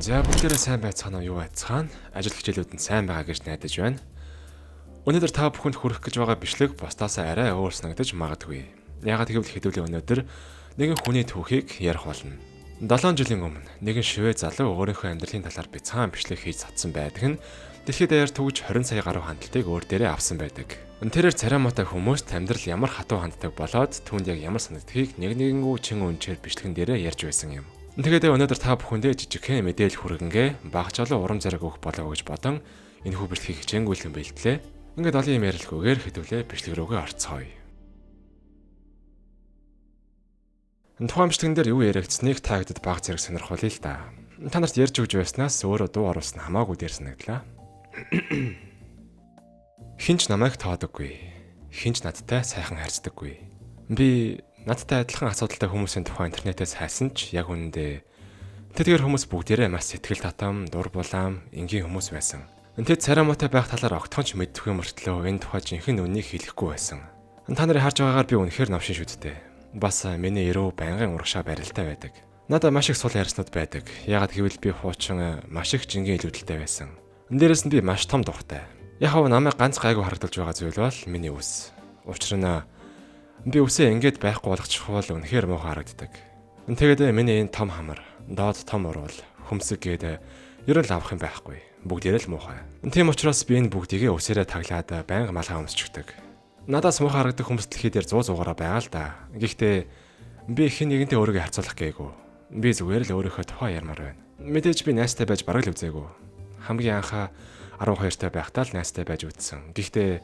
За бүгдээрээ сайн байцгаана уу, юу байцгаана? Ажил хичээлүүд нь сайн байгаа гэж найдаж байна. Өнөөдөр та бүхэнд хүрэх гэж байгаа бичлэг бусдаасаа арай өөр санагдаж магадгүй. Яагаад гэвэл хэдүүлээ өнөөдөр нэгэн хүний түүхийг ярих болно. 7 жилийн өмнө нэгэн швед залуу өөрийнхөө амьдралын талаар бяцхан бичлэг хийж цацсан байдаг нь дэлхийд даяар төгж 20 сая гаруй хандлтыг өөр дээрээ авсан байдаг. Тэрээр царамаатай хүмүүст амьдрал ямар хатуу ханддаг болоод түүнд яг ямар санагдахыг нэг-нэгэнгүү чин үнчээр бичлэгэн дээрээ ярьж байсан юм. Тэгээд өнөөдөр та бүхэндээ жижигхэн мэдээлэл хүргэнгээ багжаалуу урам зориг өгөх болов гэж бодон энэ хүү бичлэгийг хичээнгүйлэн бэлтлээ. Ингээд олон юм ярилцгүйгээр хэдүүлээ бичлэг рүүгээ орцгоё. Тухайн бичлэгэн дээр юу яригдсныг та хэдэд баг зэрэг сонирхолъё л да. Та нарт ярьж өгч байснаас өөрөө дуу оруулсан хамаагүй дээр санагдлаа. Хинч намайг тоодоггүй. Хинч надтай сайхан харьцдаггүй. Би надтай адилхан асуудалтай хүмүүсийн тухай интернетээс хайсан ч яг үнэндээ тэдгээр хүмүүс бүгдээрээ маш сэтгэл татам, дур булаам, энгийн хүмүүс байсан. Тэд царамаатай байх талаар огтхонч мэддэггүй мөртлөө энэ тухай жинхэнэ үнийг хэлэхгүй байсан. Та нарын харж байгаагаар би үнэхээр новшин шүтдээ. Бас миний өрөө байнгын урагшаа барилтаа байдаг. Надад маш их сул ярьснууд байдаг. Яагаад гэвэл би хуучин маш их жингийн илүүдэлтэй байсан. Дээрээс нь би маш том дуртай. Яг хав намайг ганц гайгүй харагдуулж байгаа зүйл бол миний үс. Учир нь би үсээ ингээд байхгүй болгочих бол үнэхээр муухай харагддаг. Тэгээд миний энэ том хамар, доод том уруул, хөмсөг гээд ер нь авах юм байхгүй. Бүгдээрээ л муухай. Тийм учраас би энэ бүгдийгээ үсээрээ таглаад байнга малгай өмсчдэг. Надаас муухай харагддаг хүмүүс дэлхий дээр 100 зугаараа байгаа л да. Гэхдээ би хэн нэгэнтэй өөрийгөө харьцуулах гээгүй. Би зүгээр л өөрийнхөө тухай ярмаар байна. Мэдээж би найстай байж бараг л үзээгүй. Хамгийн анхаа 12 та байхдаа л найстай байж үзсэн. Гэхдээ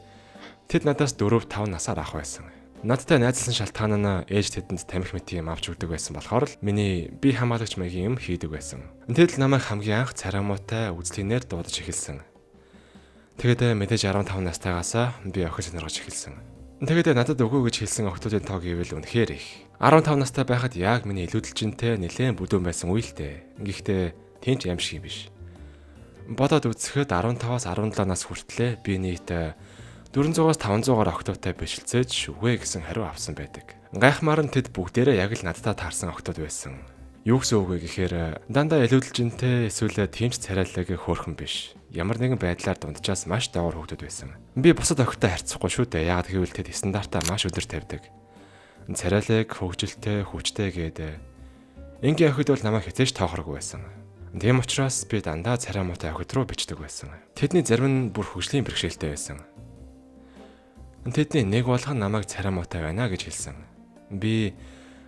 тэд надаас 4-5 насаар ах байсан. Надтай найзлсан шалтгаан нь ээж тэдэнд тамхи мэт юм авч өгдөг байсан болохоор л миний би хамгаалагч маягийн юм хийдэг байсан. Тэд л намайг хамгийн анх царамуутай үзлэгнээр дуудаж эхэлсэн. Тэгээд мэдээж 15 настайгаас би охин сонирхож эхэлсэн. Тэгээд надад өгөө гэж хэлсэн охтуудын тоо гэвэл үнэхээр их. 15 настай байхад яг миний илүүдэлжинтэй нэлээд бүдүүн байсан үе л дээ. Гэхдээ тийм ч юм шиг биш. Бодоод үзэхэд 15-аас 17 нас хүртлээр би нийт 400-аас 500-аар октодтой бишилцээж үгүй гэсэн хариу авсан байдаг. Гайхмаар нь тэд бүгдээрээ яг л надтай таарсан октод байсан. Юу гэсэн үг вэ гэхээр дандаа илүүдэлжинтэй эсвэл тэмч царайлаг хөөрхөн биш. Ямар нэгэн байдлаар дунджаас маш давар хөгдөд байсан. Би бусад охидтой харьцахгүй шүү дээ. Яагаад гэвэл тэд стандартаа маш өдөр тавьдаг. Царайлаг, хөгжилтэй, хүчтэй гэдэг. Энгийн охид бол намайг хязгаарч тоохоргүй байсан. Тийм учраас би дандаа царамуутай охид руу бичдэг байсан. Тэдний зарим нь бүр хөгжлийн бэрхшээлтэй байсан. Тэдний нэг болгон намайг царамуутай байна гэж хэлсэн. Би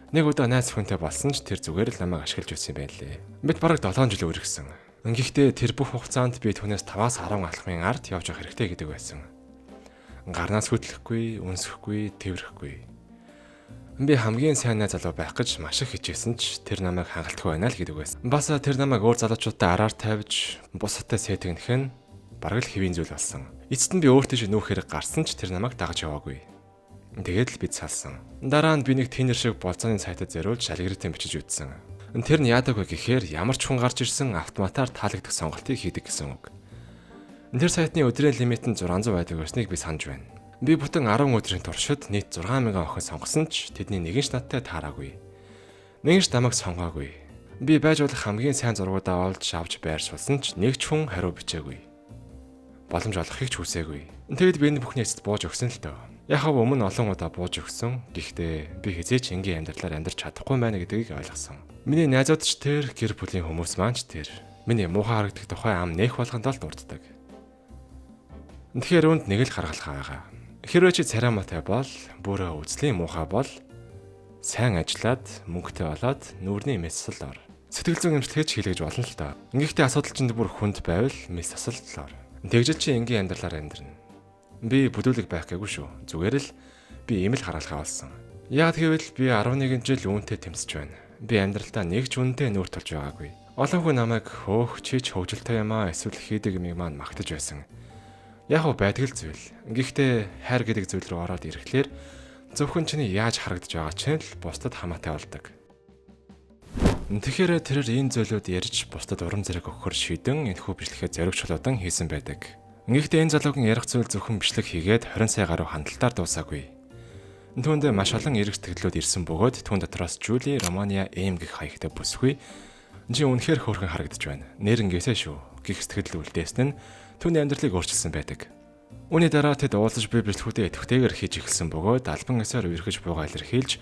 нэг удаа найз хүнтэй болсон ч тэр зүгээр л намайг ашиглаж үзсэн юм байлээ. Бид бараг 7 жил үргэлжсэн. Гэхдээ тэр бүх хугацаанд би түүнээс 5-аас 10 алхмын ард явж явах хэрэгтэй гэдэг байсан. Гарнаас хөдлөхгүй, үнсэхгүй, тэрхэхгүй. Би хамгийн сайн найз залуу байх гэж маш их хичээсэн ч тэр намайг хангалтгүй байна л гэдэг байсан. Бас тэр намайг өөр залуучуудтай араар тавьж бусадтай сэтгэнэх нь бараг л хэвийн зүйл болсон. Эцэст нь би өөртөө нүүх хэрэг гарсан ч тэр намайг дагаж яваагүй. Тэгээд л бид салсан. Дараа нь би нэг тинер шиг болцооны сайтад зориулж алгоритм бичиж үзсэн. Тэр нь яадаг вэ гэхээр ямар ч хүн гарч ирсэн автоматар таалагдах сонголтыг хийдэг гэсэн үг. Тэр сайтны өдрийн лимит нь 600 байдаг байсныг би санаж байна. Би бүтэн 10 өдрийн туршид нийт 6000 охин сонгосон ч тэдний нэгэн ч надтай таараагүй. Нэгэн ч намайг сонгоогүй. Би байж болох хамгийн сайн зургуудаа олж авч байршуулсан ч нэг ч хүн хариу бичээгүй. Боломж олохыг ч хүсээгүй. Тэгэд би энэ бүхний эцэст бууж өгсөн л дөө. Яг хав өмнө олон удаа бууж өгсөн. Гэхдээ би хизээч энгийн амьдралаар амьдарч чадахгүй байна гэдгийг ойлгосон. Миний найзууд ч тэр, гэр бүлийн хүмүүс маань ч тэр. Миний муухай харагдах тухай ам нээх болгонд л дурддаг. Тэгэхээр үүнд нэг л гаргалгаа байгаа. Хэрвээ чи царамаатай бол, бүрөө үзлийн муухай бол сайн ажиллаад, мөнгөтэй болоод нүүрний мэссэл ор. Сэтгэл зүйн эмчилгээч хийлгэж болно л доо. Ингэхдээ асуудал чинь бүр хүнд байвал мэс асуулт ор. Тэгжэл чи энгийн амьдралаар амьдрна. Би бүдүүлэг байх гээгүй шүү. Зүгээр л би ийм л гаргалгаа болсон. Яг гэвэл би 11 жил үүнтэй тэмцэж байна. Би амьдралдаа нэг ч үнэтэй нүүр тулж байгаагүй. Олон хүн намайг хөөх чи ч хөвгөлтэй юм аа эсвэл хийдэг юмыг маань магтаж байсан. Яг уу байдаг л зүйл. Гэхдээ хайр гэдэг зүйл рүү ороод ирэхлээр зөвхөн чиний яаж харагдаж байгаа чинь л бусдад хамаатай болдог. Тэгэхээр тэрээр энэ зүйлүүд ярьж бусдад урам зориг өгөхөр шийдэн энэхүү бичлэгээ зоригчлуудан хийсэн байдаг. Гэхдээ энэ залуугийн ярих зүйл зөвхөн бичлэг хийгээд 20 сая гаруй хандлтаар дуусаагүй. Түүнд маш олон эрг сэтгэлүүд ирсэн бөгөөд түүн дотроос Жули, Романия, Эм гэх хаягтай бүсгүй Чи үнэхээр хөөрхөн харагдаж байна. Нэрнгээсээ шүү. Гэх сэтгэл үлдээсэн нь түүний амьдралыг өөрчилсөн байдаг. Үүний дараа тэд уулзаж бие бичлэгүүдээ идэвхтэйгээр хийж эхэлсэн бөгөөд албан ёсоор үерхэж буйгаа илэрхийлж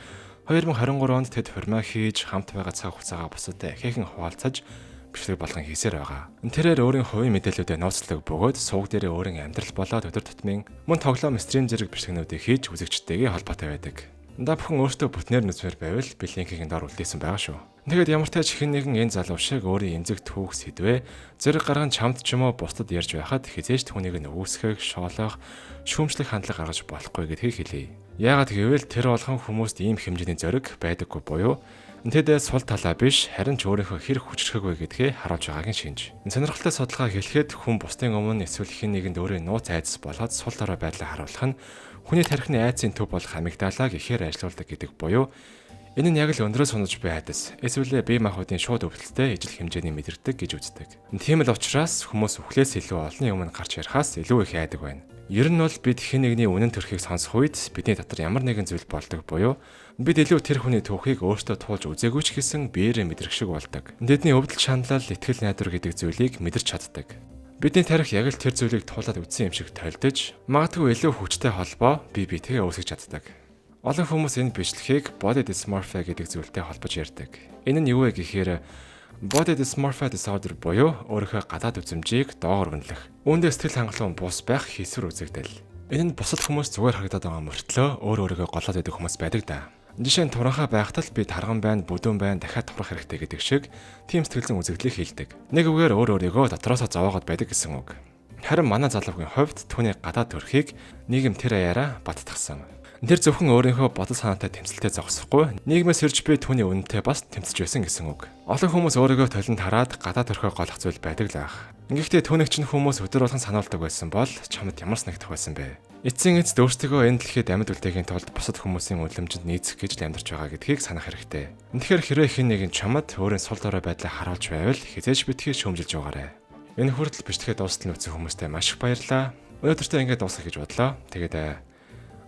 2023 онд тэд хурмаа хийж хамт байгаа цаг хугацаагаа бусадтай ихээхэн хуваалцаж бичлэг болгон хийсээр байгаа. Тэрээр өөрийн хувийн мэдээлэлүүдээ нууцлаг бөгөөд сувг дээрээ өөрийн амьдрал болоод өдөр тутмын мөн тоглоом стрим зэрэг бичлэгнүүдийг хийж үзэгчтэйгээ холбоотой байдаг. Да бүхэн өөртөө бүтнээр нүцмээр байвал би линкийн доор үлдээсэн байгаа шүү. Тэгэд ямар ч тач хэн нэгэн энэ залуу шиг өөрийн эмзэг түүх сэдвээ зэрэг гарган чамд ч юм уу бусдад ярьж байхад хизээж түүнийг нөгөөсгөх, шоолох, шүүмжлэх хандлага гаргаж болохгүй гэдгийг хэлье. Яагаад гэвэл тэр болгон хүмүүст ийм хэмжээний зориг байдаггүй буюу тэд сул талаа биш харин ч өөрийнхөө хэр хүчрхэг вэ гэдгээ харуулж байгаагийн шинж. Сонирхолтой судалгаа хэлэхэд хүн бусдын өмнө эсвэл хэн нэгэнд өөрийн нууц айдас болоод сул дорой байдлаа харуулах нь хүний тархины айдсын төв болох амигдалаг ихээр ажилуулдаг гэдэг буюу энэ нь яг л өндрөө сунаж буй айдас эсвэл бие махбодын шууд өвдөлттэй ижил хэмжээний мэдэрдэг гэж үздэг. Тийм л учраас хүмүүс өвхлээс илүү олонний өмнө гарч ярихаас илүү их айдаг байна. Ер нь бол бид хэн нэгний үнэн төрхийг сонсох үед бидний дотор ямар нэгэн зүйл болдог буюу бид илүү тэр хүний түүхийг өөртөө туулж үзээгүй ч гэсэн биеэрээ мэдрэх шиг болдог. Тэдний өвдөл шаналл, итгэл найдвар гэдэг зүйлийг мэдэрч чаддаг. Бидний тарих яг л тэр зүйлийг туулаад үзсэн юм шиг тойлдож, магадгүй илүү хүчтэй холбоо бие биетэйгээ үүсгэж чаддаг. Олон хүмүүс энэ бичлэгийг body dysmorphia гэдэг зүйлтэй холбож ярьдаг. Энэ нь юу вэ гэхээр body dysmorphia disorder буюу өөрийнхөө гадаад үзмжийг доогуур үнэлэх. Үүндээ сэтгэл хангалуун бус байх хийсвэр үзэгдэл. Энэ нь бусад хүмүүс зүгээр харагдаад байгаа мөртлөө өөрийгөө голоод байдаг хүмүүс байдаг да. Жишээ нь туранхай байхад л би тарган байна, бүдүүн байна, дахиад турах хэрэгтэй гэдэг шиг тийм сэтгэлзэн үзэгдлийг хийлдэг. Нэг үгээр өөрийгөө дотроосоо зовоогоод байдаг гэсэн үг. Харин манай залуугийн хувьд түүний гадаад төрхийг нийгэм тэр аяараа баттгсан. Тэр зөвхөн өөрийнхөө бодол санаатай тэмцэлтэй зогсохгүй, нийгмээс ирж буй түүний үнэтэй бас тэмцэж байсан гэсэн үг. Олон хүмүүс өөрийгөө толинд хараад гадаад төрхөө голох зүйл байдаг л ах. Гэхдээ түүнийг чинь хүмүүс өдөр болгон сануулдаг байсан бол чамд ямар санагдах байсан бэ? Эцсийн эцэд өөрсдөө энэ дэлхийд амьд үлдээхийн тулд бусад хүмүүсийн үлэмжинд нийцэх гэж л амьдарч байгаа гэдгийг санах хэрэгтэй. Тэгэхээр хэрвээ хэн нэгэн чамд өөрийн сул дорой байдлаа харуулж байвал хизээж битгий шүүмжилж байгаарай. Энэ хүртэл бичлэгээ дуустал үзсэн хүмүүстээ маш их баярлалаа. Өнөөдөртөө ингэж дуусгах гэж бодлоо. Тэгээд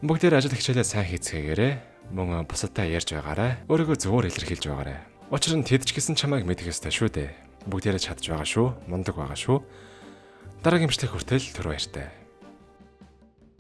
бүгдээр ажил хичээлээ сайн хийцгээгээрэй. Мөн бусадтай ярьж байгаарай. Өөрийгөө зөвөр илэрхийлж байгаарай. Учир нь тэд ч гэсэн чамайг мэдэх ёстой шүү дээ. Бүгдээрээ чадж байгаа шүү. Мундаг байгаа шүү. Дараагийн бичлэг хүртэл түр баяртай.